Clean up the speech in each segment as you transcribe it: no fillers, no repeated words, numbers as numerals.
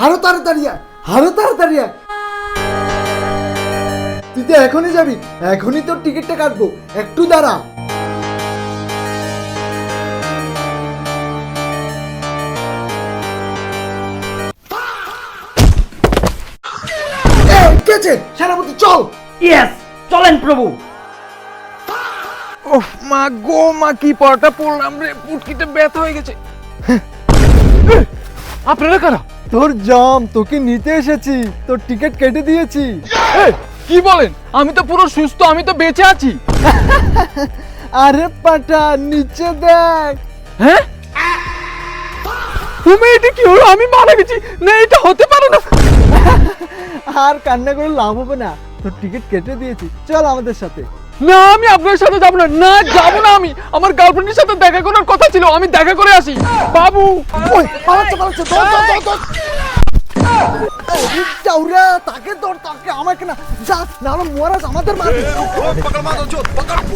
আরো তাড়াতাড়ি আয়, আরো তাড়াতাড়ি আয়। তুই তো এখনই যাবি? এখনই তোর টিকিটটা কাটবো, একটু দাঁড়া। কেছে সেনাপতি, চল। ইয়েস, চলেন প্রভু। ওহ মা গো মা, কি পড়াটা পড়লাম রে, পুটকিতে ব্যথা হয়ে গেছে। আপনারা কারা? তোর জাম, তোকে নিতে এসেছি, তোর টিকিট কেটে দিয়েছি। এই, কি বলেন? আমি তো পুরো সুস্থ, আমি তো বেঁচে আছি। আরে পাটা, নিচে দেখ। হ্যাঁ, তুমি এটা কি হলো? আমি মারা গেছি না, এটা হতে পারে না। আর কান্না করে লাভ হবে না, তোর টিকিট কেটে দিয়েছি, চল আমাদের সাথে। না, আমি আপনার সাথে যাবো না। না, যাবো না আমি। আমার গার্লফ্রেন্ডের সাথে দেখা করার কথা ছিল, আমি দেখা করে আসি। বাবু, ওই পালাচ্ছে পালাচ্ছে, ধর ধর ধর ধর। চাউরা, তাকে ধর, তাকে, আমাকে না। যা, না হলে মহারাজ আমাদের মারবে।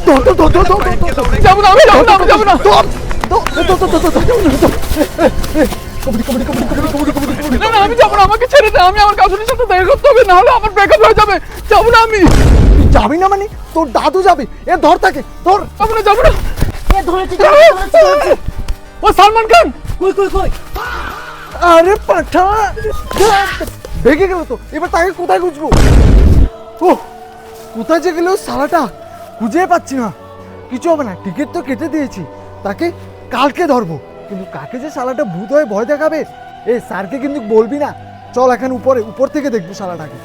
ধর ধর ধর ধর ধর ধর। যাবো না, আমি যাবো না, আমি যাবো না। ধর ধর ধর ধর ধর ধর ধর। কবডি কবডি কবডি কবডি কবডি কবডি কবডি। না না, আমি যাবো না, আমাকে ছেড়ে দে। আমি আমার গার্লফ্রেন্ডের সাথে দেখা করতে হবে, না হলে আমার ব্রেকআপ হয়ে যাবে। যাবো না আমি। তুই যাবি না মানে? তোর দাদু যাবে। এ ধর তাকে, ধর। যাবো না, যাবো না। এ ধরেছি, ধরেছি। ও সালমান খান। কই কই কই? আরে পাঠা, ভেগে গেল তো, এবার তাকে কোথায় খুঁজবো? ও, কোথায় যে গেল সালাটা, খুঁজে পাচ্ছি না। কিছু হবে না, টিকিট তো কেটে দিয়েছি, তাকে কালকে ধরবো। কিন্তু কাকে যে শালাটা ভূত হয়ে ভয় দেখাবে, এই স্যারকে কিন্তু বলবি না। চল এখন উপরে, উপর থেকে দেখবো শালাটাকে।